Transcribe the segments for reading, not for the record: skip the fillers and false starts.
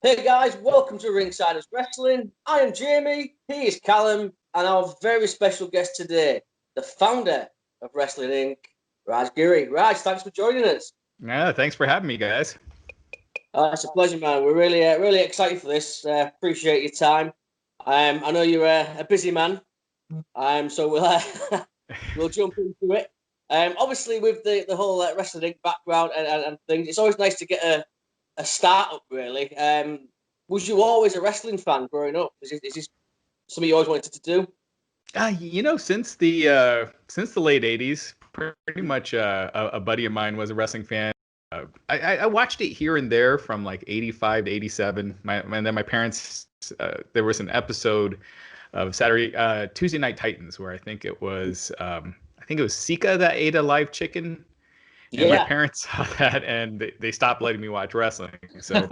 Hey guys, welcome to Ringsiders Wrestling. I am Jamie, he is Callum, and our very special guest today, the founder of Wrestling Inc., Raj Giri. Raj, thanks for joining us. Yeah, thanks for having me, guys. It's a pleasure, man. We're really excited for this. Appreciate your time. I know you're a busy man, so we'll jump into it. Obviously, with the whole Wrestling Inc. background and things, it's always nice to get a start-up, really. Was you always a wrestling fan growing up? Is this something you always wanted to do? Since the late '80s, pretty much a buddy of mine was a wrestling fan. I watched it here and there from like '85 to '87. And then my parents, there was an episode of Tuesday Night Titans where I think it was Sika that ate a live chicken. And my parents saw that, and they stopped letting me watch wrestling. So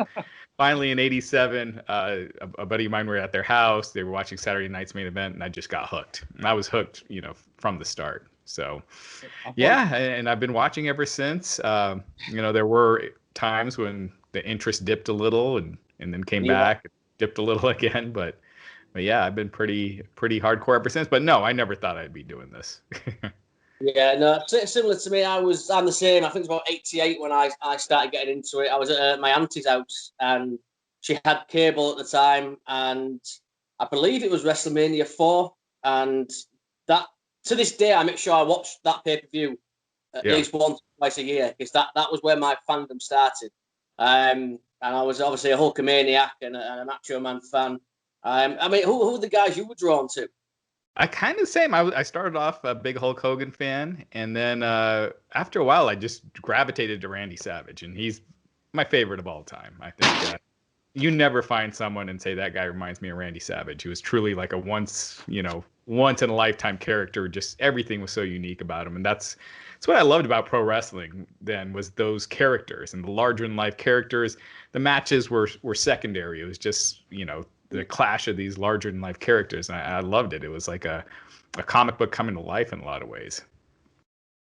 finally in '87, a buddy of mine were at their house. They were watching Saturday Night's Main Event, and I just got hooked. And I was hooked, from the start. So, yeah, and I've been watching ever since. There were times when the interest dipped a little and then came back, dipped a little again. But yeah, I've been pretty hardcore ever since. But no, I never thought I'd be doing this. Yeah, no, similar to me. I'm the same. I think it was about '88 when I started getting into it. I was at my auntie's house, and she had cable at the time, and I believe it was WrestleMania 4, and that to this day I make sure I watch that pay-per-view at least once or twice a year, because that was where my fandom started. And I was obviously a Hulkamaniac and a Macho Man fan. Who were the guys you were drawn to? I kind of same. I started off a big Hulk Hogan fan, and then after a while, I just gravitated to Randy Savage, and he's my favorite of all time. I think you never find someone and say that guy reminds me of Randy Savage, who was truly like a once in a lifetime character. Just everything was so unique about him, and that's what I loved about pro wrestling then, was those characters and the larger than life characters. The matches were secondary. It was just the clash of these larger than life characters, and I loved it. It was like a comic book coming to life in a lot of ways.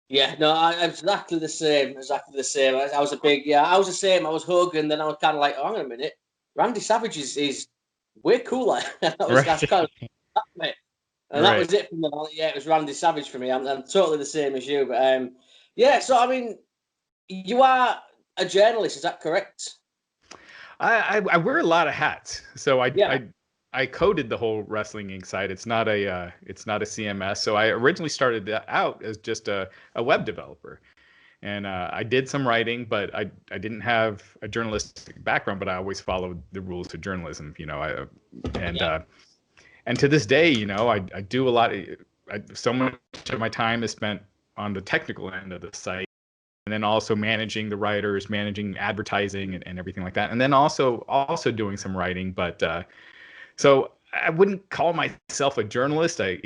Yeah, no, I'm exactly the same. I was the same. I was Hogan, then I was kind of like, oh, hang on a minute, Randy Savage is way cooler. That's kind of it. And that was it from the it was Randy Savage for me. I'm totally the same as you. But so you are a journalist, is that correct? I wear a lot of hats. So I coded the whole Wrestling Inc. site. It's not a CMS. So I originally started out as just a web developer, and I did some writing, but I didn't have a journalistic background. But I always followed the rules of journalism, and to this day, I do a lot. So much of my time is spent on the technical end of the site, and then also managing the writers, managing advertising and everything like that. And then also doing some writing. But so I wouldn't call myself a journalist. I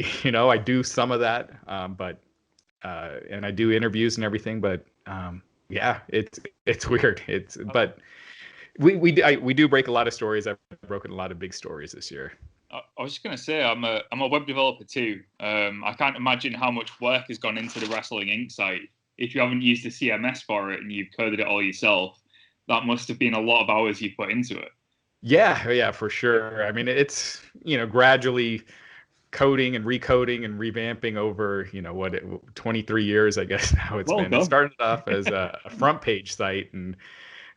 do some of that, and I do interviews and everything. But it's weird. But we do break a lot of stories. I've broken a lot of big stories this year. I was just going to say, I'm a web developer too. I can't imagine how much work has gone into the Wrestling Inc. site. If you haven't used a CMS for it and you've coded it all yourself, that must have been a lot of hours you put into it. Yeah, for sure. I mean, it's, gradually coding and recoding and revamping over, 23 years, I guess now it's been. It started off as a front page site and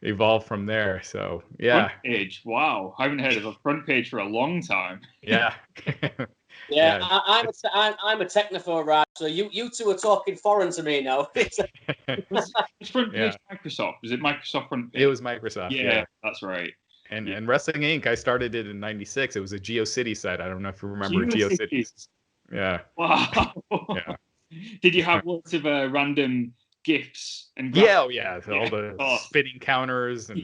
evolved from there. So, yeah. Front page. Wow. I haven't heard of a front page for a long time. Yeah. Yeah, I'm a technophobe, right? So you two are talking foreign to me now. It's front page Microsoft. Is it Microsoft front page? It was Microsoft. Yeah, that's right. And Wrestling Inc. I started it in '96. It was a GeoCity site. I don't know if you remember GeoCities. Yeah. Wow. Yeah. Did you have lots of random GIFs and all the spinning counters and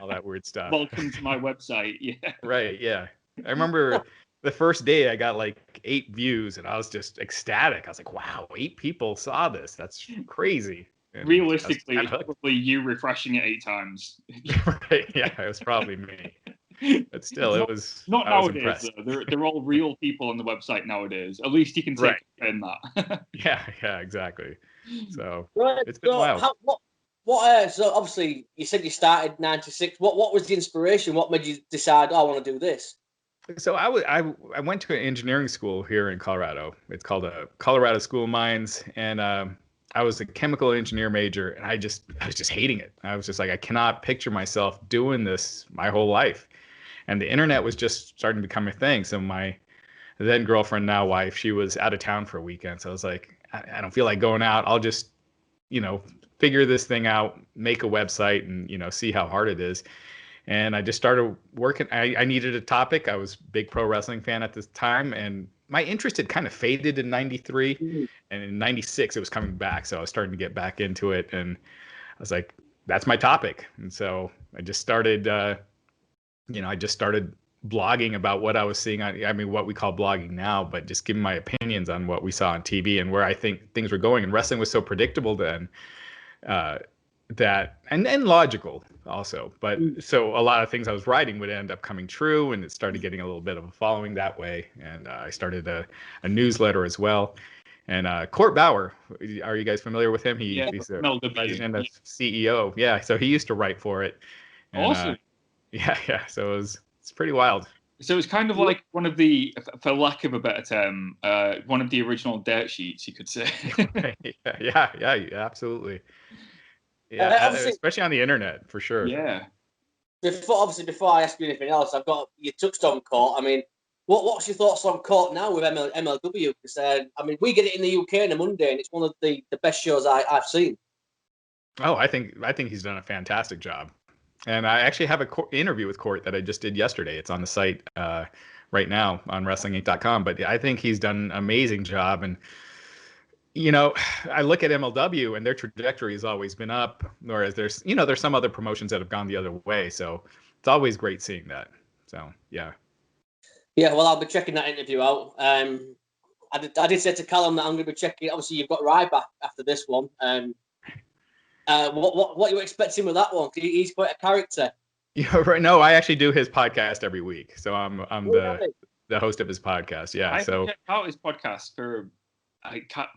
all that weird stuff? Welcome to my website. Yeah. Right. Yeah. I remember the first day I got like 8 views, and I was just ecstatic. I was like, "Wow, 8 people saw this. That's crazy." And realistically, it's probably you refreshing it 8 times. Right, yeah, it was probably me. But still, it was not nowadays. They're all real people on the website nowadays. At least you can take in that. Yeah, exactly. So right. it's been wild. What? So obviously, you said you started '96. What was the inspiration? What made you decide? Oh, I want to do this. So I went to an engineering school here in Colorado. It's called a Colorado School of Mines, and I was a chemical engineer major, and I was just hating it. I was just like, I cannot picture myself doing this my whole life. And the internet was just starting to become a thing. So my then girlfriend, now wife, she was out of town for a weekend. So I was like, I don't feel like going out. I'll just, figure this thing out, make a website, and see how hard it is. And I just started working. I needed a topic. I was a big pro wrestling fan at this time, and my interest had kind of faded in '93, and in '96 it was coming back. So I was starting to get back into it, and I was like, "That's my topic." And so I just started, blogging about what I was seeing on, what we call blogging now, but just giving my opinions on what we saw on TV and where I think things were going. And wrestling was so predictable then. That and logical also, but so a lot of things I was writing would end up coming true, and it started getting a little bit of a following that way. And I started a newsletter as well. And Court Bauer, are you guys familiar with him? He's the president of CEO. Yeah, so he used to write for it. And, awesome. Yeah. So it's pretty wild. So it's kind of like one of the, for lack of a better term, one of the original dirt sheets, you could say. yeah, absolutely. Yeah, especially on the internet, for sure. Yeah. Before I ask you anything else, you touched on Court. What's your thoughts on Court now with MLW? Because we get it in the UK on a Monday, and it's one of the best shows I've seen. Oh, I think he's done a fantastic job. And I actually have an interview with Court that I just did yesterday. It's on the site right now on WrestlingInc.com. But I think he's done an amazing job. And, I look at MLW and their trajectory has always been up, whereas there's some other promotions that have gone the other way. So it's always great seeing that. So, yeah. Yeah, well, I'll be checking that interview out. I did say to Callum that I'm going to be checking. Obviously, you've got Ryback after this one. What are you expecting with that one? He's quite a character. Yeah, right. No, I actually do his podcast every week, so I'm the host of his podcast. Yeah, I checked out his podcast for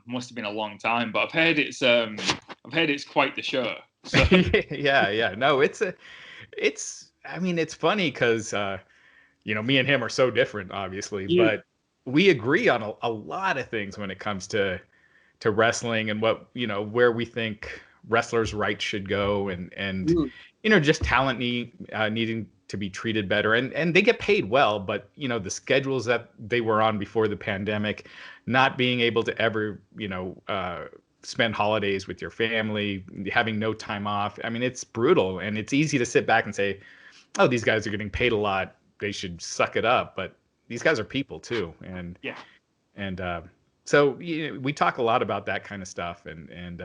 must have been a long time, but I've heard it's quite the show. So. yeah. No, it's funny because me and him are so different, obviously, but we agree on a lot of things when it comes to wrestling and what where we think wrestlers' rights should go, and just talent needing to be treated better, and they get paid well, but the schedules that they were on before the pandemic, not being able to ever spend holidays with your family, having no time off. It's brutal, and it's easy to sit back and say, oh, these guys are getting paid a lot, they should suck it up, but these guys are people too, so we talk a lot about that kind of stuff, and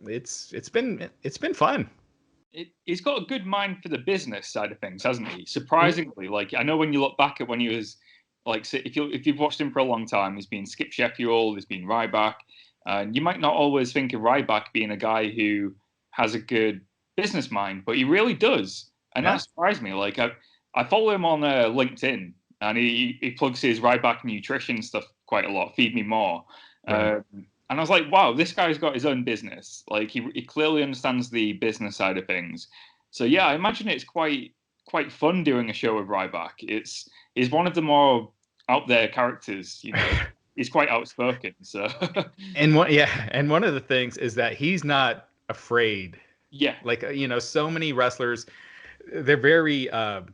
it's been fun. He's got a good mind for the business side of things, hasn't he? Surprisingly, like I know when you look back at when he was like, if you've watched him for a long time, there's been Skip Sheffield, there's been Ryback, and you might not always think of Ryback being a guy who has a good business mind, but he really does, and that surprised me. Like I follow him on LinkedIn, and he plugs his Ryback nutrition stuff quite a lot. Feed Me More. Right. And I was like, wow, this guy's got his own business. Like he clearly understands the business side of things. So yeah, I imagine it's quite fun doing a show with Ryback. He's one of the more out there characters, He's quite outspoken. So and one of the things is that he's not afraid. Yeah. Like so many wrestlers, they're very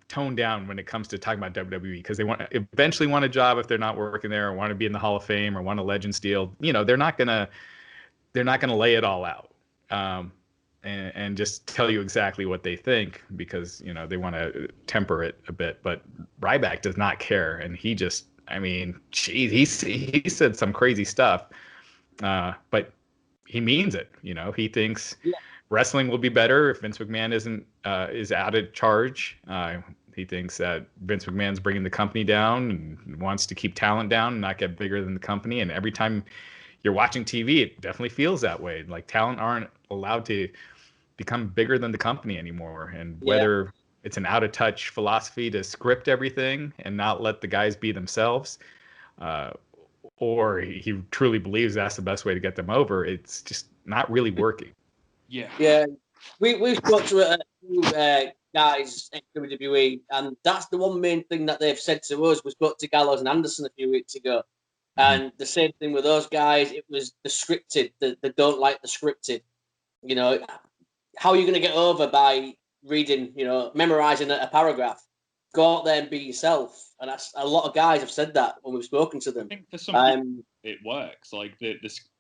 toned down when it comes to talking about WWE because they eventually want a job if they're not working there, or want to be in the Hall of Fame, or want a Legends deal. They're not gonna lay it all out and just tell you exactly what they think because they want to temper it a bit. But Ryback does not care, and he just he said some crazy stuff, but he means it. He thinks. Yeah. Wrestling will be better if Vince McMahon is out of charge. He thinks that Vince McMahon's bringing the company down and wants to keep talent down and not get bigger than the company. And every time you're watching TV, it definitely feels that way. Like talent aren't allowed to become bigger than the company anymore. And whether it's an out of touch philosophy to script everything and not let the guys be themselves, or he truly believes that's the best way to get them over, it's just not really working. Yeah. we've spoke to a few guys at WWE, and that's the one main thing that they've said to us. We spoke to Gallows and Anderson a few weeks ago, and the same thing with those guys. It was the scripted. They don't like the scripted. You know, how are you going to get over by reading, memorizing a paragraph? Go out there and be yourself. And that's a lot of guys have said that when we've spoken to them. I think for some people it works. Like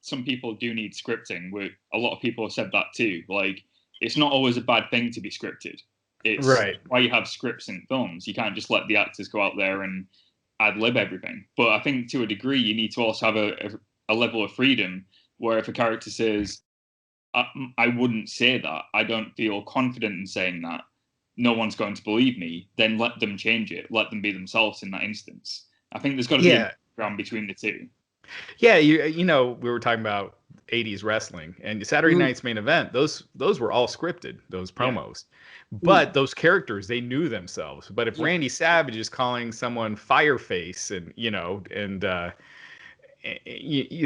some people do need scripting. A lot of people have said that too. Like it's not always a bad thing to be scripted. It's why you have scripts in films. You can't just let the actors go out there and ad lib everything. But I think to a degree you need to also have a level of freedom where if a character says, I wouldn't say that, I don't feel confident in saying that, no one's going to believe me, then let them change it. Let them be themselves in that instance. I think there's got to be a ground between the two. Yeah, we were talking about 80s wrestling and Saturday Night's Main Event. Those were all scripted, those promos. But those characters, they knew themselves. But if Randy Savage is calling someone Fireface and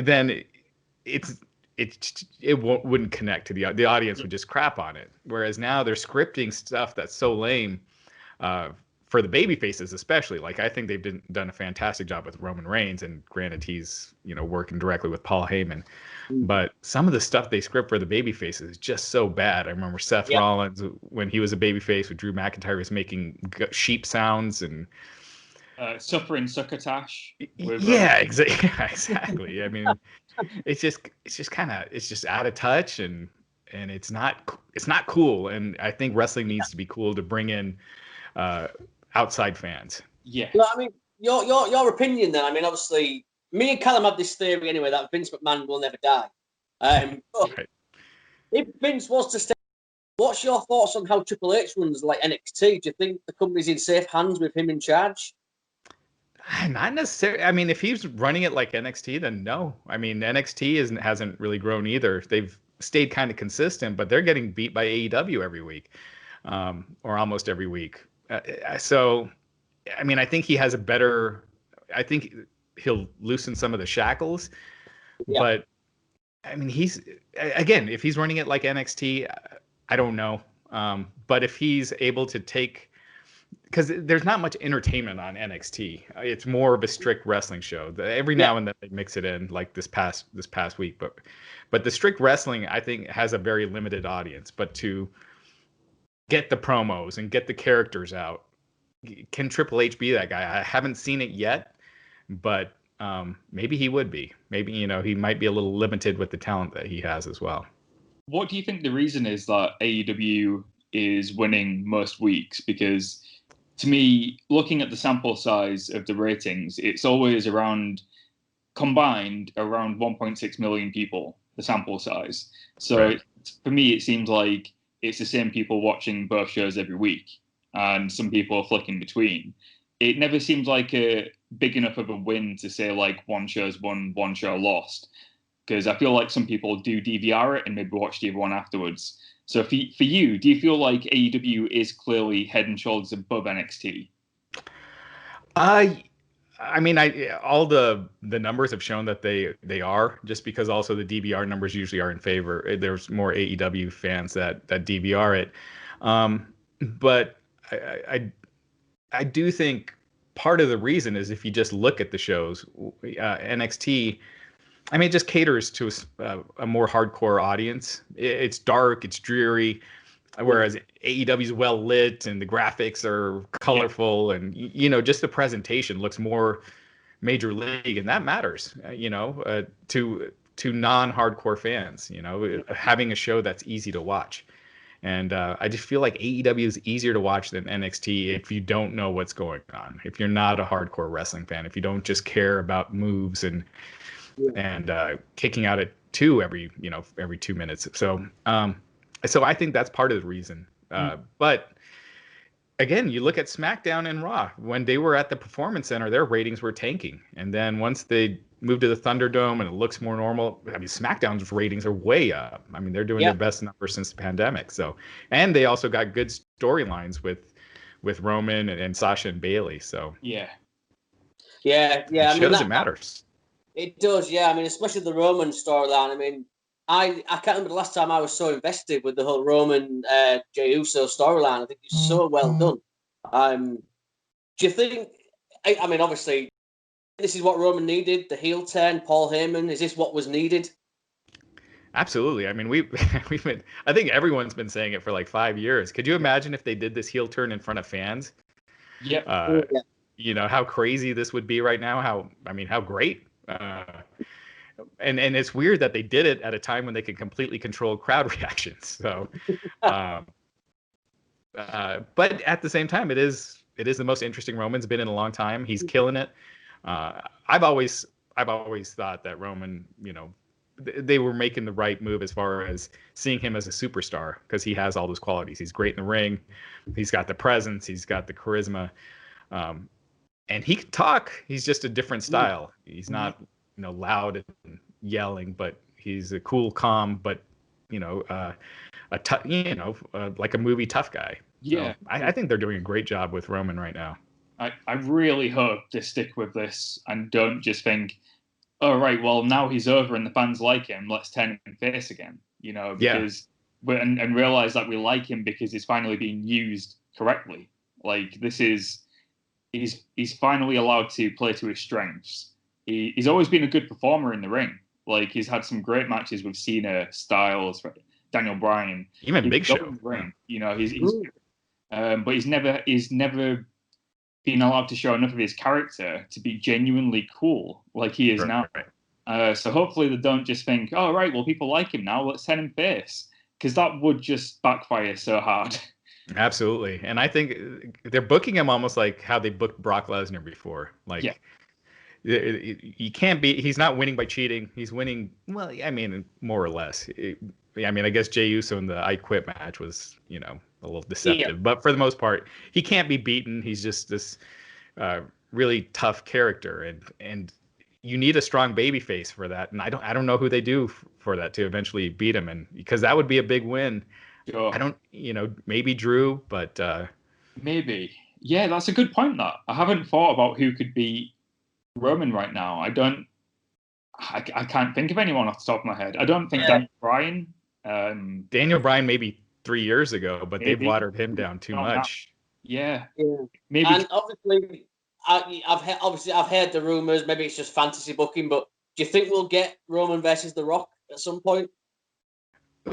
then it wouldn't connect to the audience would just crap on it. Whereas now they're scripting stuff that's so lame for the baby faces, especially. Like I think they've done a fantastic job with Roman Reigns, and granted he's working directly with Paul Heyman, but some of the stuff they script for the baby faces is just so bad. I remember Seth Rollins when he was a baby face with Drew McIntyre was making sheep sounds and suffering succotash. Exactly. I mean, it's just out of touch and it's not cool. And I think wrestling needs to be cool to bring in outside fans. Yeah. Well, I mean, your opinion then. I mean, obviously, me and Callum have this theory anyway that Vince McMahon will never die. If Vince was to stay, what's your thoughts on how Triple H runs like NXT? Do you think the company's in safe hands with him in charge? Not necessarily. I mean, if he's running it like NXT, then no. I mean, NXT hasn't really grown either. They've stayed kind of consistent, but they're getting beat by AEW every week, or almost every week. So, I mean, I think he has I think he'll loosen some of the shackles, but I mean, if he's running it like NXT, I don't know. But if he's able to because there's not much entertainment on NXT. It's more of a strict wrestling show. Every now and then they mix it in, like this past week. But the strict wrestling, I think, has a very limited audience. But to get the promos and get the characters out, can Triple H be that guy? I haven't seen it yet, but maybe he would be. Maybe he might be a little limited with the talent that he has as well. What do you think the reason is that AEW is winning most weeks? Because to me, looking at the sample size of the ratings, it's always combined around 1.6 million people, the sample size. So for me, it seems like it's the same people watching both shows every week, and some people are flicking between. It never seems like a big enough of a win to say like one show's won, one show lost. Because I feel like some people do DVR it and maybe watch the other one afterwards. So for you, do you feel like AEW is clearly head and shoulders above NXT? I mean, all the numbers have shown that they are, just because also the DVR numbers usually are in favor. There's more AEW fans that DVR it. But I do think part of the reason is if you just look at the shows, NXT, I mean, it just caters to a more hardcore audience. It's dark, it's dreary, whereas AEW is well lit and the graphics are colorful and just the presentation looks more major league, and that matters. To non-hardcore fans. Having a show that's easy to watch, and I just feel like AEW is easier to watch than NXT if you don't know what's going on. If you're not a hardcore wrestling fan, if you don't just care about moves and kicking out at 2 every 2 minutes. So I think that's part of the reason. But again, you look at SmackDown and Raw. When they were at the Performance Center, their ratings were tanking. And then once they moved to the Thunderdome and it looks more normal, I mean, SmackDown's ratings are way up. I mean, they're doing their best numbers since the pandemic. So, and they also got good storylines with Roman and Sasha and Bayley. So yeah. It shows it matters. It does, yeah. I mean, especially the Roman storyline. I mean, I can't remember the last time I was so invested with the whole Roman Jey Uso storyline. I think it's so well done. Do you think? I mean, obviously, this is what Roman needed. The heel turn, Paul Heyman. Is this what was needed? Absolutely. I mean, we've been. I think everyone's been saying it for like 5 years. Could you imagine if they did this heel turn in front of fans? Yeah. You know how crazy this would be right now. How great. And it's weird that they did it at a time when they could completely control crowd reactions. So, but at the same time, it is the most interesting Roman's been in a long time. He's killing it. I've always thought that Roman, they were making the right move as far as seeing him as a superstar, because he has all those qualities. He's great in the ring. He's got the presence. He's got the charisma. And he can talk. He's just a different style. He's not, loud and yelling, but he's a cool, calm, but like a movie tough guy. Yeah, so I think they're doing a great job with Roman right now. I really hope they stick with this and don't just think, oh, right, well, now he's over and the fans like him, let's turn him face again, because and realize that we like him because he's finally being used correctly. Like, this is, he's finally allowed to play to his strengths. He's always been a good performer in the ring. Like, he's had some great matches with Cena, Styles, Daniel Bryan, even Big Show. Ring. But he's never been allowed to show enough of his character to be genuinely cool like he is now. Right. So hopefully they don't just think, oh, right, well, people like him now, let's send him face, because that would just backfire so hard. Absolutely. And I think they're booking him almost like how they booked Brock Lesnar before. Like, you can't be, he's not winning by cheating. He's winning, well, I mean, more or less. I guess Jey Uso in the I Quit match was, a little deceptive. But for the most part, he can't be beaten. He's just this really tough character. And you need a strong baby face for that. And I don't know who they do for that to eventually beat him. And because that would be a big win. Sure. I don't, maybe Drew, but maybe. Yeah, that's a good point. That I haven't thought about who could beat Roman right now. I can't think of anyone off the top of my head. I don't think Daniel Bryan. Daniel Bryan maybe 3 years ago, but they've watered him down too much. Yeah. Maybe. And obviously, I've heard the rumors. Maybe it's just fantasy booking, but do you think we'll get Roman versus The Rock at some point?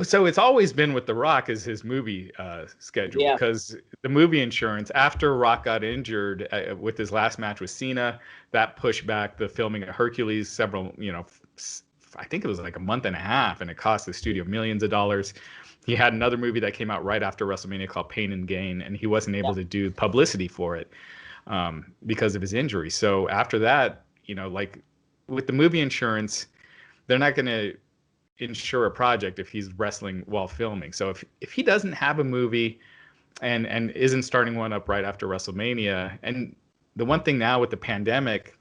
So it's always been with The Rock as his movie schedule, because the movie insurance, after Rock got injured with his last match with Cena, that pushed back the filming of Hercules several, I think it was like a month and a half, and it cost the studio millions of dollars. He had another movie that came out right after WrestleMania called Pain and Gain, and he wasn't able to do publicity for it because of his injury. So after that, like with the movie insurance, they're not going to insure a project if he's wrestling while filming. So if he doesn't have a movie and isn't starting one up right after WrestleMania, and the one thing now with the pandemic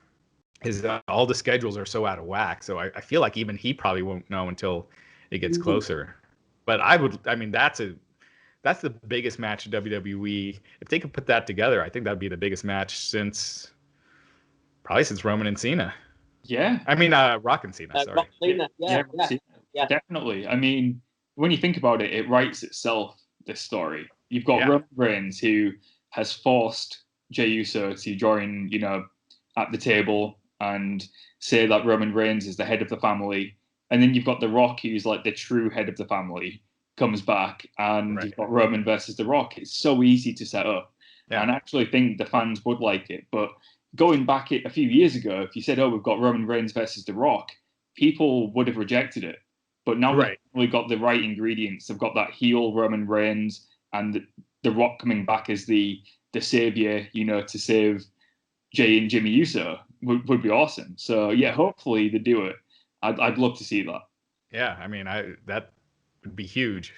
is that all the schedules are so out of whack. So I feel like even he probably won't know until it gets closer. But that's the biggest match in WWE. If they could put that together, I think that'd be the biggest match since Roman and Cena. Yeah. Rock and Cena, sorry. Cena. Yeah. Definitely. I mean, when you think about it, it writes itself, this story. You've got Roman Reigns, who has forced Jey Uso to join, at the table and say that Roman Reigns is the head of the family. And then you've got The Rock, who's like the true head of the family, comes back, and you've got Roman versus The Rock. It's so easy to set up. Yeah. And I actually think the fans would like it. But going back a few years ago, if you said, oh, we've got Roman Reigns versus The Rock, people would have rejected it. But now we've got the right ingredients. They've got that heel Roman Reigns and The Rock coming back as the savior, to save Jey and Jimmy Uso would be awesome. So yeah, hopefully they do it. I'd love to see that. Yeah, that would be huge.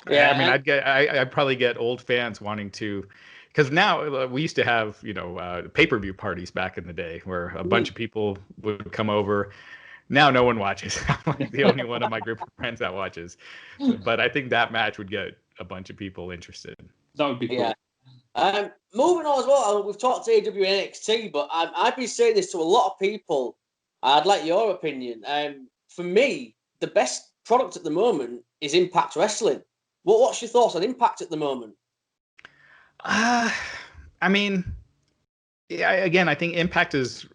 Yeah, I'd probably get old fans wanting to, because now we used to have pay-per-view parties back in the day where a bunch of people would come over. Now no one watches. I'm like the only one of my group of friends that watches. But I think that match would get a bunch of people interested. That would be cool. Yeah. Moving on as well, we've talked to AEW NXT, but I've been saying this to a lot of people. I'd like your opinion. For me, the best product at the moment is Impact Wrestling. What's your thoughts on Impact at the moment? I mean, yeah, again, I think Impact is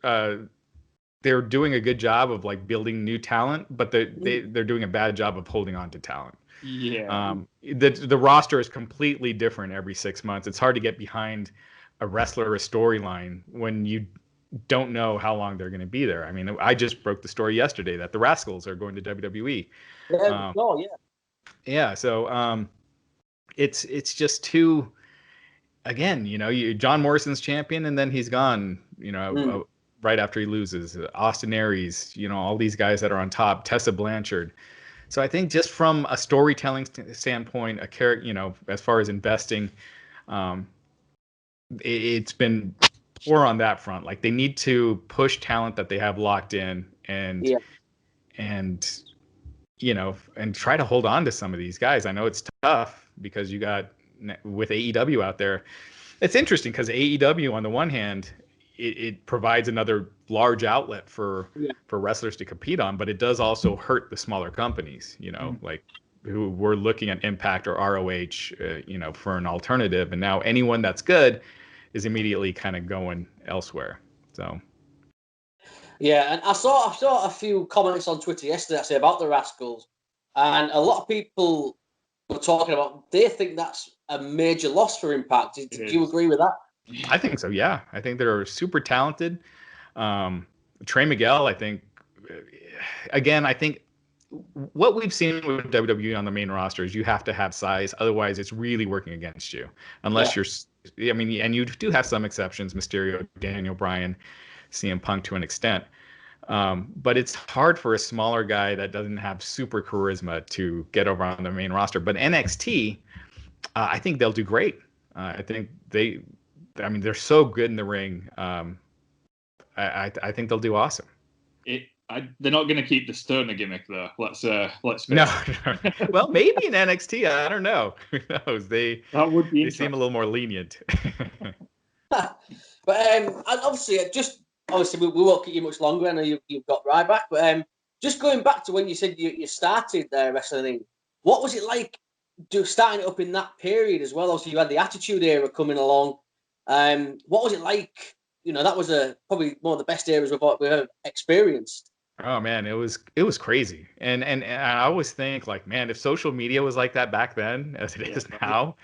they're doing a good job of like building new talent, but they're doing a bad job of holding on to talent. Yeah. The roster is completely different every 6 months. It's hard to get behind a wrestler or a storyline when you don't know how long they're going to be there. I mean, I just broke the story yesterday that the Rascals are going to WWE. Yeah. So it's just too. Again, John Morrison's champion, and then he's gone. Right after he loses. Austin Aries, all these guys that are on top. Tessa Blanchard. So I think just from a storytelling standpoint, a character, as far as investing, it's been poor on that front. Like they need to push talent that they have locked in and try to hold on to some of these guys. I know it's tough because you got with AEW out there. It's interesting because AEW on the one hand, it provides another large outlet for wrestlers to compete on, but it does also hurt the smaller companies, like who were looking at Impact or ROH, for an alternative. And now anyone that's good is immediately kind of going elsewhere. So. Yeah, and I saw a few comments on Twitter yesterday actually about the Rascals, and a lot of people were talking about they think that's a major loss for Impact. Do you agree with that? I think so. Yeah, I think they're super talented. Trey Miguel, I think. Again, I think what we've seen with WWE on the main roster is you have to have size, otherwise it's really working against you. Unless you're, and you do have some exceptions: Mysterio, Daniel Bryan, CM Punk to an extent. But it's hard for a smaller guy that doesn't have super charisma to get over on the main roster. But NXT, I think they'll do great. I think they're so good in the ring. I think they'll do awesome. They're not going to keep the Stoner gimmick though. Let's face no. Well, maybe in NXT, I don't know. Who knows? They seem a little more lenient. But obviously, we won't keep you much longer. I know you've got Ryback, but just going back to when you said you started wrestling, what was it like starting it up in that period as well? Obviously, you had the Attitude Era coming along. What was it like? That was probably one of the best eras we've ever experienced. Oh man, it was crazy, and I always think like, man, if social media was like that back then as it is now,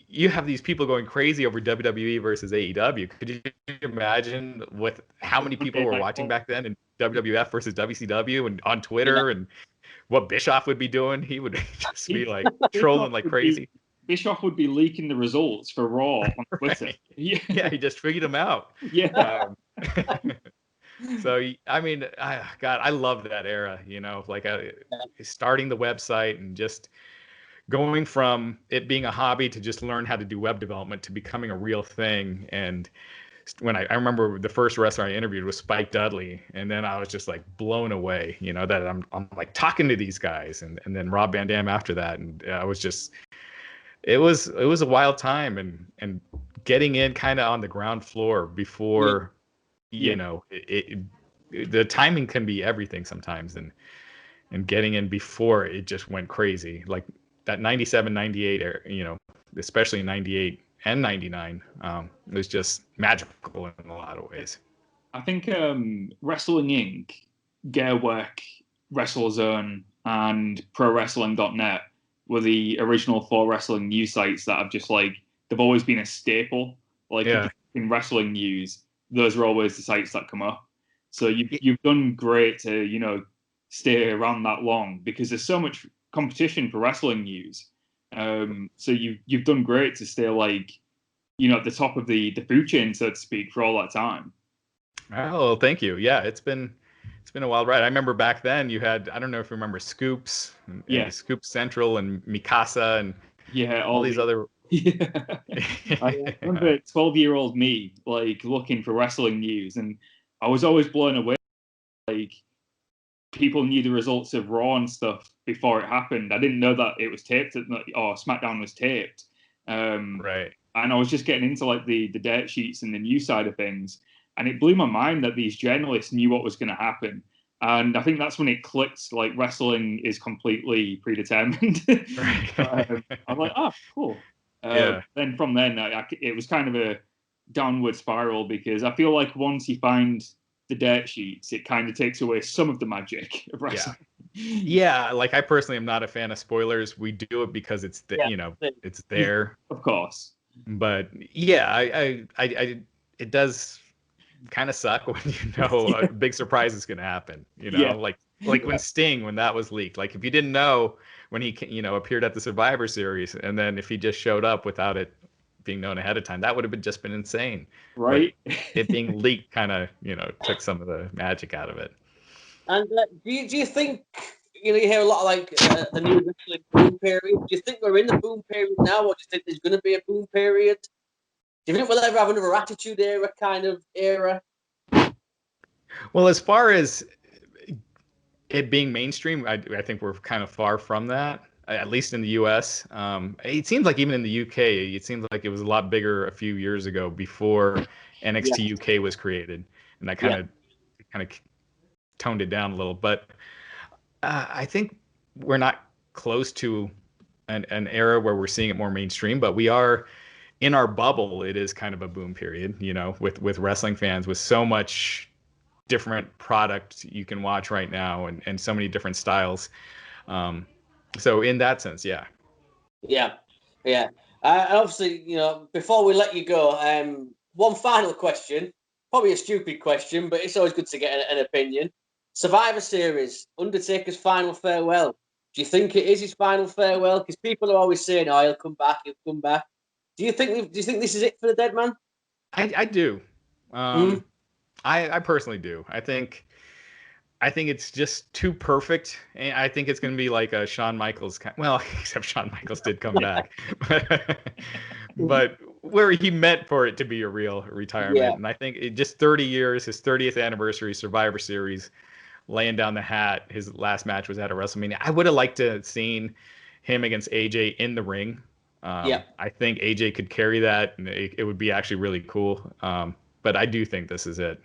you have these people going crazy over WWE versus AEW. Could you imagine with how many people were watching back then in WWF versus WCW and on Twitter and what Bischoff would be doing? He would just be like trolling like crazy. Bischoff would be leaking the results for Raw on Twitter. Right. Yeah, he just figured them out. Yeah. So, I mean, God, I love that era, like starting the website and just going from it being a hobby to just learn how to do web development to becoming a real thing. And when I remember the first wrestler I interviewed was Spike Dudley, and then I was just like blown away, that I'm like talking to these guys, and then Rob Van Dam after that, and I was just, it was a wild time, and getting in kind of on the ground floor before. The timing can be everything sometimes, and getting in before it just went crazy, like that 97, 98, especially 98 and 99, was just magical in a lot of ways. I think Wrestling Inc., Gearwork, WrestleZone, and ProWrestling.net were the original 4 wrestling news sites that have just they've always been a staple. In wrestling news, those are always the sites that come up. So you've done great to stay around that long, because there's so much competition for wrestling news. So you've done great to stay at the top of the food chain, so to speak, for all that time. Oh, thank you. Yeah, it's been a wild ride. I remember back then you had, I don't know if you remember Scoops, Scoops Central and Mikasa and all these other. Yeah. I remember 12-year-old me looking for wrestling news, and I was always blown away. People knew the results of Raw and stuff before it happened. I didn't know that it was taped or SmackDown was taped. Right. And I was just getting into the dirt sheets and the news side of things, and it blew my mind that these journalists knew what was going to happen. And I think that's when it clicked, like wrestling is completely predetermined. Right. I'm like, oh, cool. Yeah. Then from then, it was kind of a downward spiral because I feel like once you find the dirt sheets, it kind of takes away some of the magic of wrestling. Yeah, like I personally am not a fan of spoilers. We do it because it's it's there. Of course. But yeah, I it does kind of suck when you know a big surprise is going to happen. Like when Sting, when that was leaked. Like if you didn't know when he appeared at the Survivor Series, and then if he just showed up without it being known ahead of time, that would have just been insane. Right. But it being leaked kind of took some of the magic out of it. And do you think you hear a lot of like the new wrestling boom period? Do you think we're in the boom period now, or do you think there's going to be a boom period? Do you think we'll ever have another Attitude Era kind of era? Well, as far as it being mainstream, I think we're kind of far from that, at least in the U.S. It seems like even in the U.K., it seems like it was a lot bigger a few years ago before NXT UK was created, and that kind of toned it down a little. But I think we're not close to an era where we're seeing it more mainstream, but we are in our bubble. It is kind of a boom period, with wrestling fans, with so much different product you can watch right now, and so many different styles. So in that sense, yeah. Obviously, before we let you go, one final question, probably a stupid question, but it's always good to get an opinion. Survivor Series, Undertaker's final farewell. Do you think it is his final farewell? Because people are always saying, "Oh, he'll come back. He'll come back." Do you think this is it for the dead man? I do. I personally do. I think it's just too perfect, and I think it's going to be like a Shawn Michaels except Shawn Michaels did come back, but where he meant for it to be a real retirement. And I think it just 30 years, his 30th anniversary Survivor Series, laying down the hat. His last match was at a WrestleMania. I would have liked to have seen him against AJ in the ring. I think AJ could carry that, and it would be actually really cool. But I do think this is it.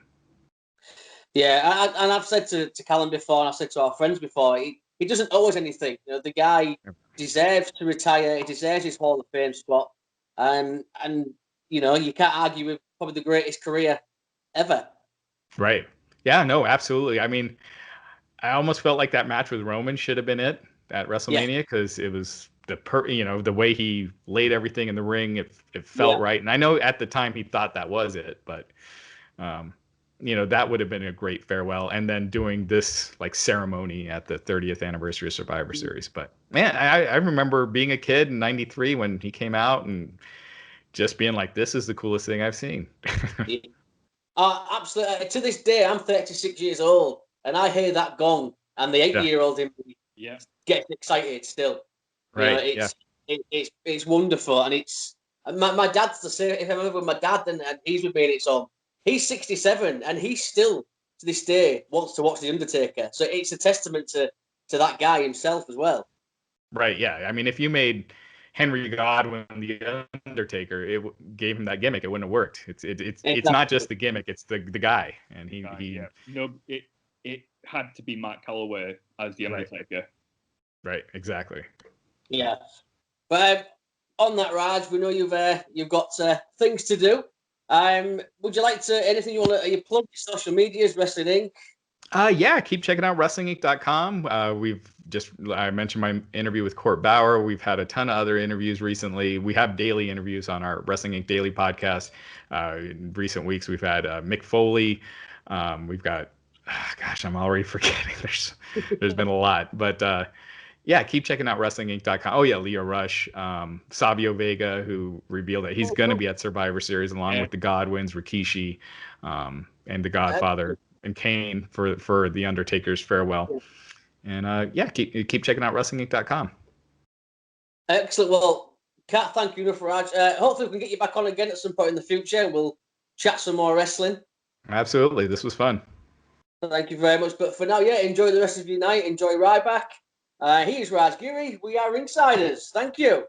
Yeah, and I've said to Callum before, and I've said to our friends before, he doesn't owe us anything. The guy deserves to retire. He deserves his Hall of Fame spot. And you can't argue with probably the greatest career ever. Right. Yeah, no, absolutely. I mean, I almost felt like that match with Roman should have been it at WrestleMania, because it was the way he laid everything in the ring. It felt right. And I know at the time he thought that was it, but that would have been a great farewell. And then doing this like ceremony at the 30th anniversary of Survivor Series. But man, I remember being a kid in '93 when he came out and just being like, this is the coolest thing I've seen. Absolutely. To this day, I'm 36 years old, and I hear that gong, and the 80-year-old in me gets excited still. Right. It's wonderful, and it's my dad's the same. If I'm ever with my dad, and he's with me, and it's on. He's 67, and he still to this day wants to watch The Undertaker. So it's a testament to that guy himself as well. Right. Yeah. I mean, if you made Henry Godwin the Undertaker, it gave him that gimmick, it wouldn't have worked. It's not just the gimmick, it's the guy. And it had to be Matt Calloway as the Undertaker. Right, exactly. Yeah. But on that, Raj, we know you've got things to do. Would you like to anything you want to plug your social medias, Wrestling Inc? Keep checking out WrestlingInc.com. I mentioned my interview with Court Bauer. We've had a ton of other interviews recently. We have daily interviews on our Wrestling Inc. Daily podcast. In recent weeks, we've had Mick Foley. We've got, I'm already forgetting. There's been a lot, but keep checking out WrestlingInc.com. Oh yeah, Leo Rush, Savio Vega, who revealed that he's going to be at Survivor Series along with the Godwins, Rikishi, and the Godfather. And Kane for the Undertaker's farewell. And keep checking out WrestlingInc.com. Excellent. Well, can't thank you enough, Raj. Hopefully we can get you back on again at some point in the future. We'll chat some more wrestling. Absolutely. This was fun. Thank you very much. But for now, enjoy the rest of your night. Enjoy Ryback. He's Raj Giri. We are Ringsiders. Thank you.